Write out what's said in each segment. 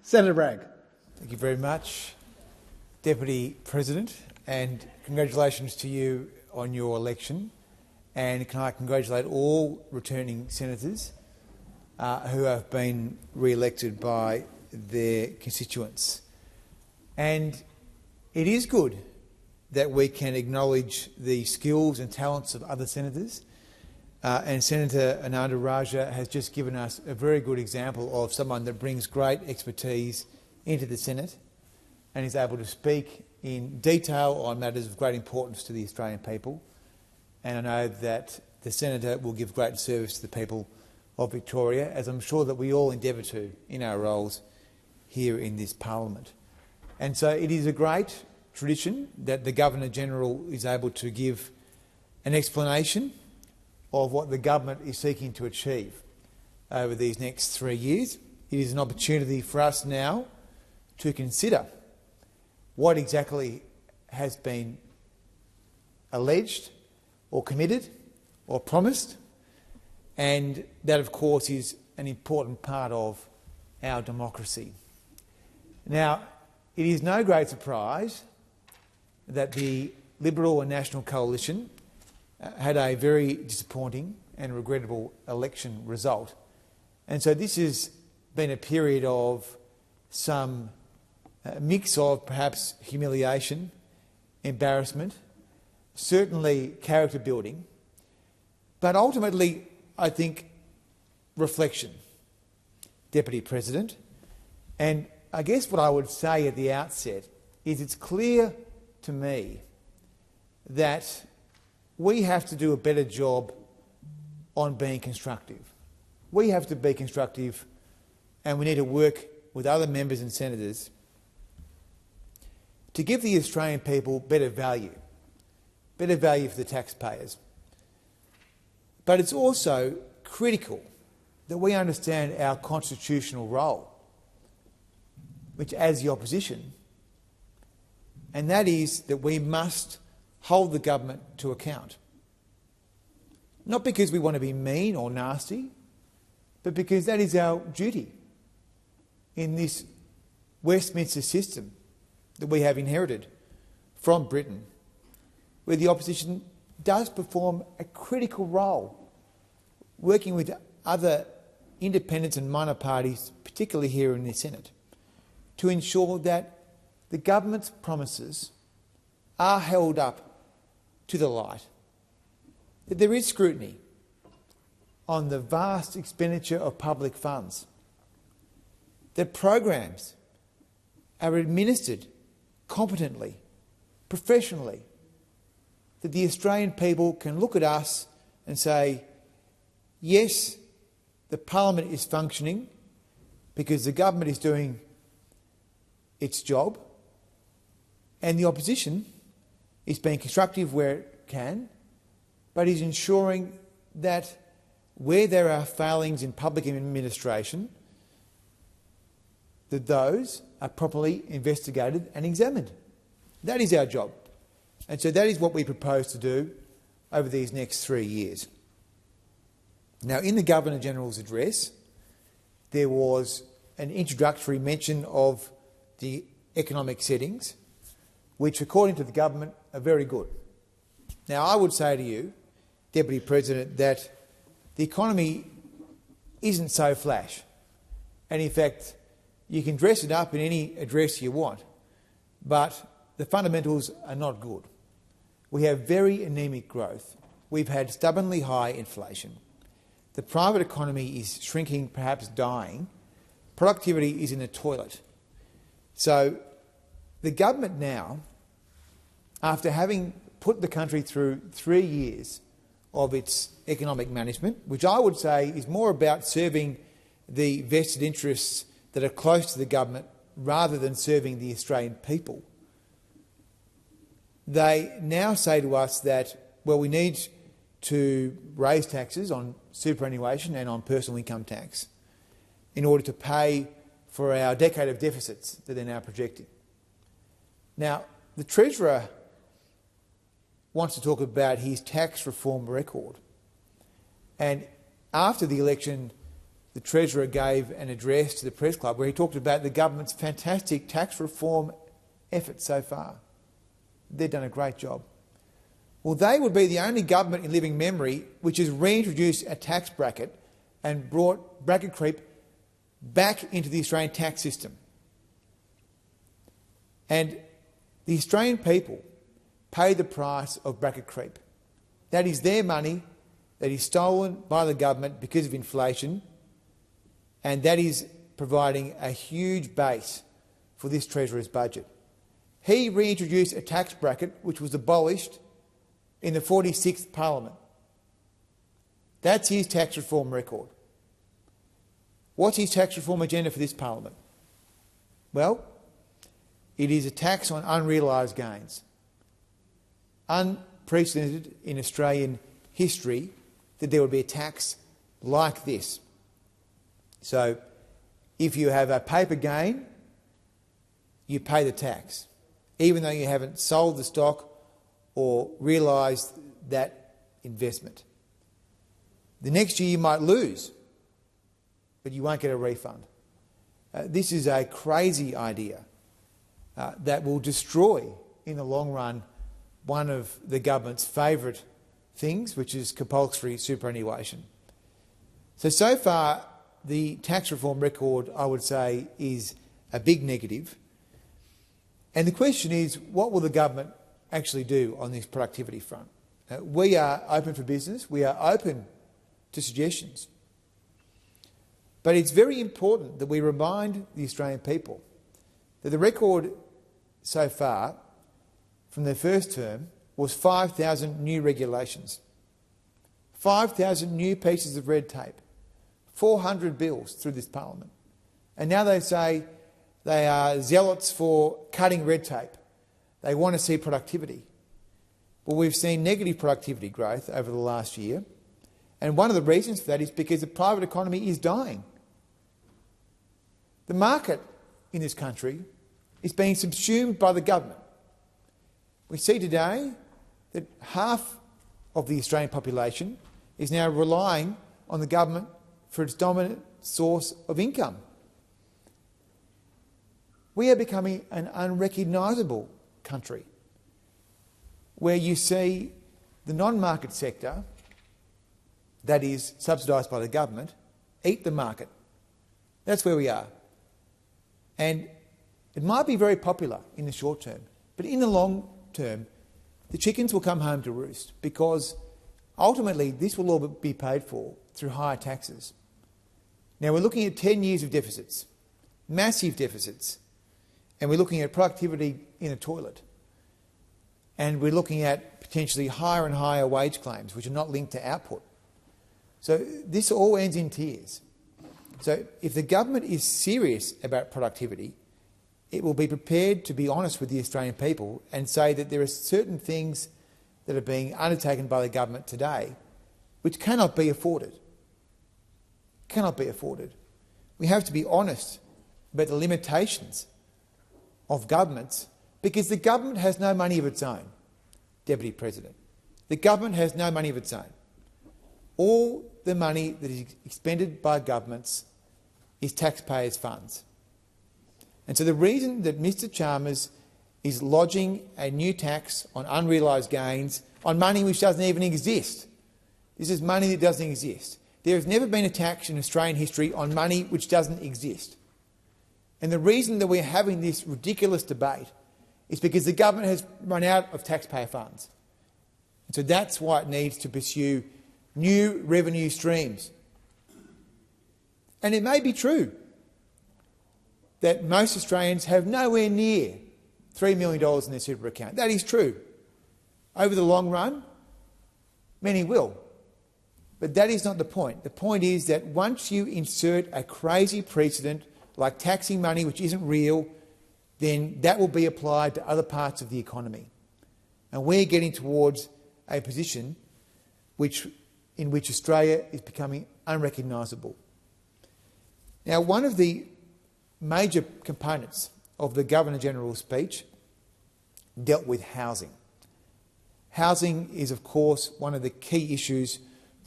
Senator Bragg. Thank you very much, Deputy President, and congratulations to you on your election. And can I congratulate all returning senators who have been re-elected by their constituents. And it is good that we can acknowledge the skills and talents of other senators. And Senator Ananda Raja has just given us a very good example of someone that brings great expertise into the Senate and is able to speak in detail on matters of great importance to the Australian people. And I know that the Senator will give great service to the people of Victoria, as I'm sure that we all endeavour to in our roles here in this Parliament. And so it is a great tradition that the Governor-General is able to give an explanation of what the government is seeking to achieve over these next 3 years. It is an opportunity for us now to consider what exactly has been alleged or committed or promised, and that, of course, is an important part of our democracy. Now, it is no great surprise that the Liberal and National Coalition had a very disappointing and regrettable election result. And so this has been a period of some mix of perhaps humiliation, embarrassment, certainly character building, but ultimately, I think, reflection, Deputy President. And I guess what I would say at the outset is it's clear to me that we have to do a better job on being constructive. We have to be constructive, and we need to work with other members and senators to give the Australian people better value for the taxpayers. But it's also critical that we understand our constitutional role, which as the opposition, and that is that we must hold the government to account. Not because we want to be mean or nasty, but because that is our duty in this Westminster system that we have inherited from Britain, where the opposition does perform a critical role, working with other independents and minor parties, particularly here in the Senate, to ensure that the government's promises are held up to the light, that there is scrutiny on the vast expenditure of public funds, that programs are administered competently, professionally, that the Australian people can look at us and say, yes, the Parliament is functioning because the government is doing its job, and the opposition is being constructive where it can, but is ensuring that where there are failings in public administration, that those are properly investigated and examined. That is our job. And so that is what we propose to do over these next 3 years. Now, in the Governor-General's address, there was an introductory mention of the economic settings, which, according to the government, are very good. Now, I would say to you, Deputy President, that the economy isn't so flash. And in fact, you can dress it up in any address you want, but the fundamentals are not good. We have very anemic growth. We've had stubbornly high inflation. The private economy is shrinking, perhaps dying. Productivity is in the toilet. So the government now, after having put the country through 3 years of its economic management, which I would say is more about serving the vested interests that are close to the government rather than serving the Australian people, they now say to us that, well, we need to raise taxes on superannuation and on personal income tax in order to pay for our decade of deficits that they're now projecting. Now, the Treasurer wants to talk about his tax reform record. And after the election, the the Treasurer gave an address to the Press Club where he talked about the government's fantastic tax reform efforts so far. They've done a great job. Well, they would be the only government in living memory which has reintroduced a tax bracket and brought bracket creep back into the Australian tax system. And the Australian people pay the price of bracket creep. That is their money that is stolen by the government because of inflation, and that is providing a huge base for this Treasurer's budget. He reintroduced a tax bracket which was abolished in the 46th Parliament. That's his tax reform record. What's his tax reform agenda for this Parliament? Well, it is a tax on unrealised gains. Unprecedented in Australian history that there would be a tax like this. So if you have a paper gain, you pay the tax, even though you haven't sold the stock or realised that investment. The next year you might lose, but you won't get a refund. This is a crazy idea that will destroy, in the long run, one of the government's favourite things, which is compulsory superannuation. So far, the tax reform record, I would say, is a big negative. And the question is, what will the government actually do on this productivity front? We are open for business. We are open to suggestions. But it's very important that we remind the Australian people that the record so far from their first term was 5,000 new regulations, 5,000 new pieces of red tape, 400 bills through this Parliament. And now they say they are zealots for cutting red tape. They want to see productivity. Well, we've seen negative productivity growth over the last year, and one of the reasons for that is because the private economy is dying. The market in this country is being subsumed by the government. We see today that half of the Australian population is now relying on the government for its dominant source of income. We are becoming an unrecognisable country where you see the non-market sector, that is subsidised by the government, eat the market. That's where we are. And it might be very popular in the short term, but in the long term, the chickens will come home to roost, because ultimately this will all be paid for through higher taxes. Now, we're looking at 10 years of deficits, massive deficits, and we're looking at productivity in a toilet. And we're looking at potentially higher and higher wage claims, which are not linked to output. So this all ends in tears. So if the government is serious about productivity, it will be prepared to be honest with the Australian people and say that there are certain things that are being undertaken by the government today which cannot be afforded. Cannot be afforded. We have to be honest about the limitations of governments, because the government has no money of its own, Deputy President. The government has no money of its own. All the money that is expended by governments is taxpayers' funds. And so the reason that Mr Chalmers is lodging a new tax on unrealised gains on money which doesn't even exist. This is money that doesn't exist. There has never been a tax in Australian history on money which doesn't exist. And the reason that we're having this ridiculous debate is because the government has run out of taxpayer funds. And so that's why it needs to pursue new revenue streams. And it may be true that most Australians have nowhere near $3 million in their super account. That is true. Over the long run, many will. But that is not the point. The point is that once you insert a crazy precedent like taxing money which isn't real, then that will be applied to other parts of the economy. And we're getting towards a position in which Australia is becoming unrecognisable. Now, one of the major components of the Governor-General's speech dealt with housing. Housing is, of course, one of the key issues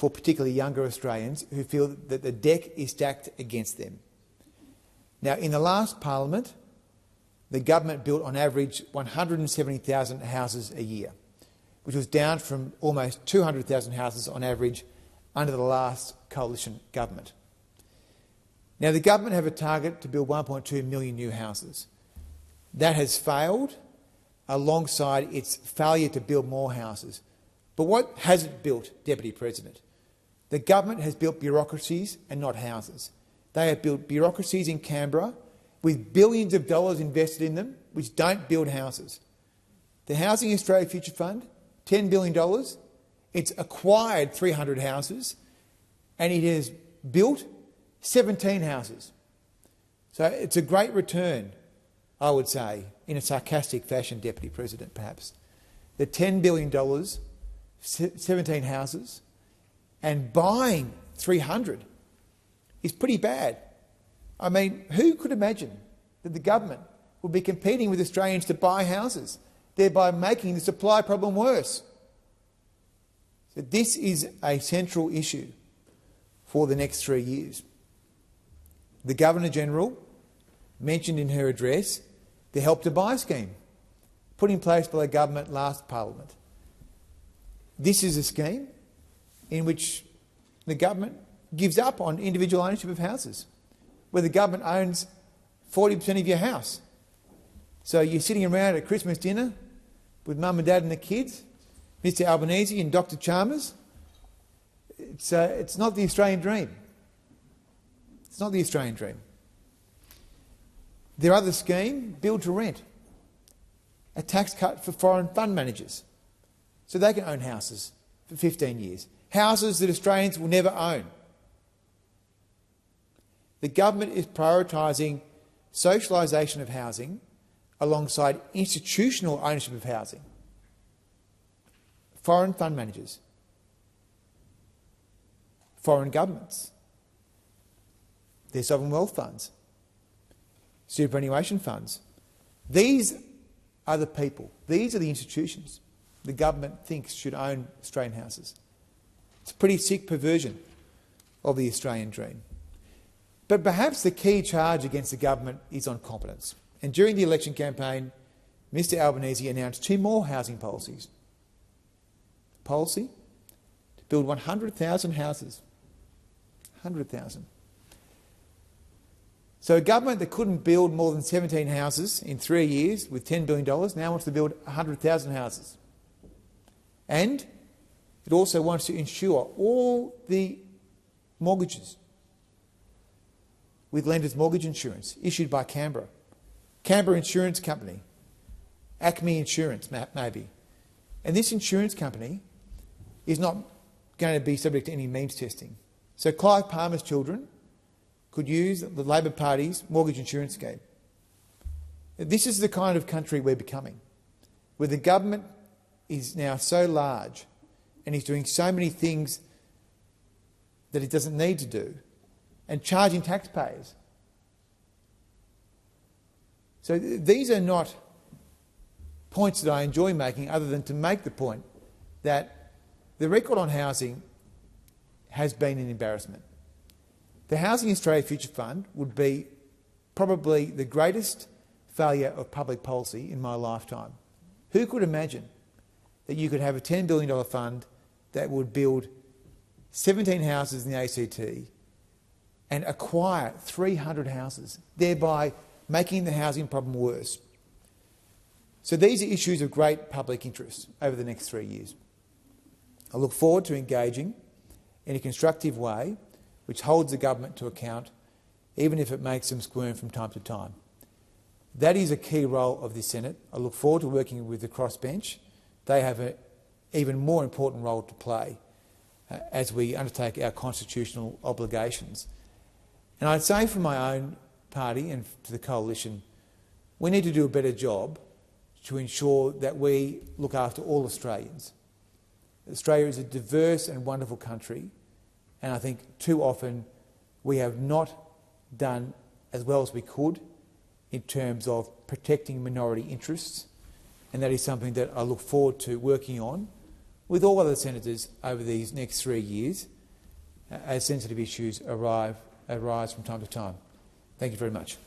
for particularly younger Australians who feel that the deck is stacked against them. Now, in the last Parliament, the government built on average 170,000 houses a year, which was down from almost 200,000 houses on average under the last coalition government. Now, the government have a target to build 1.2 million new houses. That has failed alongside its failure to build more houses. But what has it built, Deputy President? The government has built bureaucracies and not houses. They have built bureaucracies in Canberra with billions of dollars invested in them, which don't build houses. The Housing Australia Future Fund, $10 billion, it's acquired 300 houses and it has built 17 houses. So it's a great return, I would say, in a sarcastic fashion, Deputy President, perhaps. The $10 billion, 17 houses, and buying 300 is pretty bad. I mean, who could imagine that the government would be competing with Australians to buy houses, thereby making the supply problem worse? So this is a central issue for the next 3 years. The Governor-General mentioned in her address the Help to Buy scheme put in place by the government last Parliament. This is a scheme in which the government gives up on individual ownership of houses, where the government owns 40% of your house. So you're sitting around at Christmas dinner with mum and dad and the kids, Mr Albanese and Dr Chalmers. It's not the Australian dream. It's not the Australian dream. Their other scheme, build to rent, a tax cut for foreign fund managers so they can own houses for 15 years, houses that Australians will never own. The government is prioritising socialisation of housing alongside institutional ownership of housing. Foreign fund managers, foreign governments, their sovereign wealth funds, superannuation funds. These are the people, these are the institutions the government thinks should own Australian houses. It's a pretty sick perversion of the Australian dream. But perhaps the key charge against the government is on competence. And during the election campaign, Mr Albanese announced 2 more housing policies. Policy to build 100,000 houses. 100,000. So a government that couldn't build more than 17 houses in 3 years with $10 billion now wants to build 100,000 houses. And it also wants to insure all the mortgages with lenders' mortgage insurance issued by Canberra. Canberra Insurance Company, Acme Insurance maybe. And this insurance company is not going to be subject to any means testing. So Clive Palmer's children could use the Labor Party's mortgage insurance scheme. This is the kind of country we're becoming, where the government is now so large and is doing so many things that it doesn't need to do, and charging taxpayers. So these are not points that I enjoy making, other than to make the point that the record on housing has been an embarrassment. The Housing Australia Future Fund would be probably the greatest failure of public policy in my lifetime. Who could imagine that you could have a $10 billion fund that would build 17 houses in the ACT and acquire 300 houses, thereby making the housing problem worse? So these are issues of great public interest over the next 3 years. I look forward to engaging in a constructive way which holds the government to account, even if it makes them squirm from time to time. That is a key role of this Senate. I look forward to working with the crossbench. They have an even more important role to play as we undertake our constitutional obligations. And I'd say from my own party and to the coalition, we need to do a better job to ensure that we look after all Australians. Australia is a diverse and wonderful country, and I think too often we have not done as well as we could in terms of protecting minority interests, and that is something that I look forward to working on with all other senators over these next 3 years as sensitive issues arise from time to time. Thank you very much.